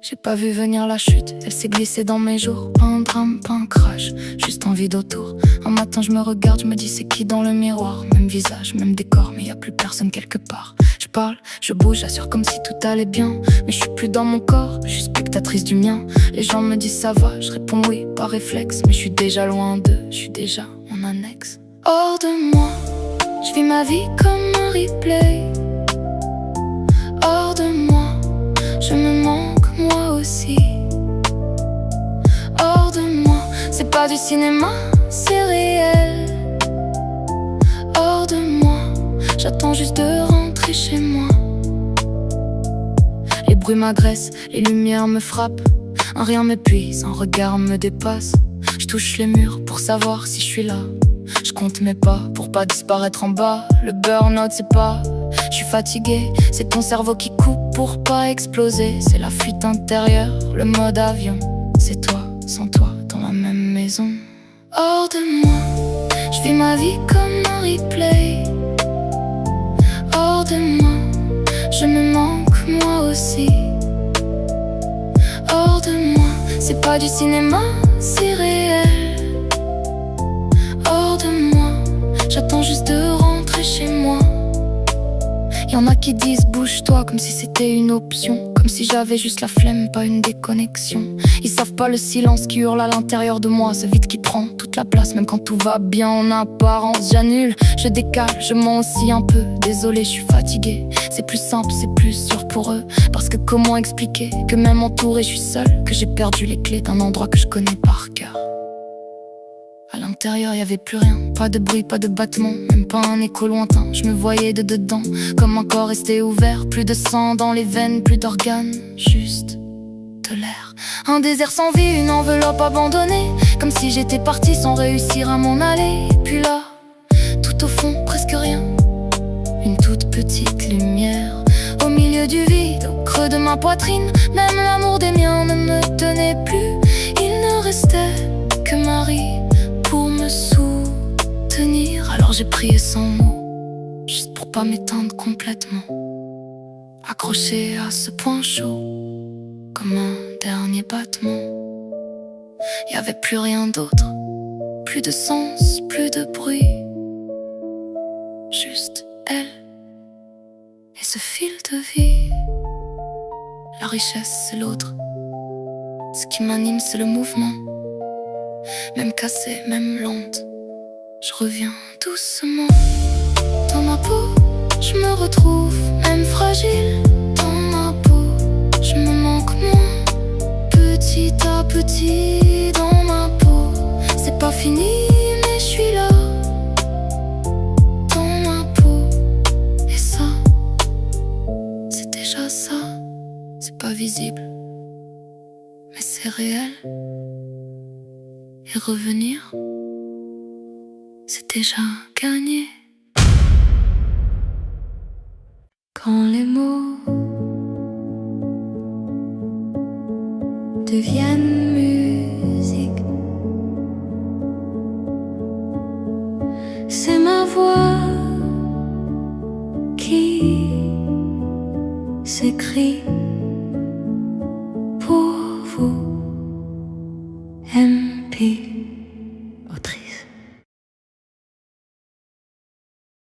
J'ai pas vu venir la chute, elle s'est glissée dans mes jours. Pas un drame, pas un crash, juste un vide autour. Un matin je me regarde, je me dis c'est qui dans le miroir. Même visage, même décor, mais y a plus personne quelque part. Je parle, je bouge, j'assure comme si tout allait bien. Mais je suis plus dans mon corps, je suis spectatrice du mien. Les gens me disent ça va, je réponds oui par réflexe. Mais je suis déjà loin d'eux, je suis déjà en annexe. Hors de moi, je vis ma vie comme un replay. Hors de moi, je me manque moi aussi. Hors de moi, c'est pas du cinéma, c'est réel. Hors de moi, j'attends juste de rentrer chez moi. Les bruits m'agressent, les lumières me frappent. Un rien m'épuise, un regard me dépasse. Je touche les murs pour savoir si je suis là. Je compte mes pas pour pas disparaître en bas. Le burn-out c'est pas, je suis fatigué. C'est ton cerveau qui coupe pour pas exploser. C'est la fuite intérieure, le mode avion. C'est toi, sans toi, dans la même maison. Hors de moi, je vis ma vie comme un replay. Hors de moi, je me manque moi aussi. Hors de moi, c'est pas du cinéma, c'est réel. Hors de moi, j'attends juste de rentrer chez moi. Y'en a qui disent bouge-toi comme si c'était une option. Comme si j'avais juste la flemme, pas une déconnexion. Ils savent pas le silence qui hurle à l'intérieur de moi. Ce vide qui prend toute la place, même quand tout va bien en apparence. J'annule, je décale, je mens aussi un peu. Désolé, je suis fatigué. C'est plus simple, c'est plus sûr pour eux. Parce que comment expliquer que même entouré, je suis seule. Que j'ai perdu les clés d'un endroit que je connais par cœur. À l'intérieur, y avait plus rien, pas de bruit, pas de battement, même pas un écho lointain. Je me voyais de dedans, comme un corps resté ouvert. Plus de sang dans les veines, plus d'organes, juste de l'air. Un désert sans vie, une enveloppe abandonnée. Comme si j'étais partie sans réussir à m'en aller. Et puis là, tout au fond, presque rien. Une toute petite lumière au milieu du vide, au creux de ma poitrine. Même l'amour des miens ne me tenait plus. Il ne restait que Marie pour me soutenir. Alors j'ai prié sans mots, juste pour pas m'éteindre complètement. Accroché à ce point chaud, comme un dernier battement. Y avait plus rien d'autre, plus de sens, plus de bruit. Juste elle et ce fil de vie. La richesse c'est l'autre, ce qui m'anime c'est le mouvement. Même cassée, même lente, je reviens doucement. Dans ma peau, je me retrouve, même fragile. Dans ma peau, je me manque moins. Petit à petit, dans ma peau, c'est pas fini, mais je suis là. Dans ma peau, et ça, c'est déjà ça. C'est pas visible, mais c'est réel. Et revenir, c'est déjà gagné. Quand les mots deviennent musique, c'est ma voix qui s'écrit.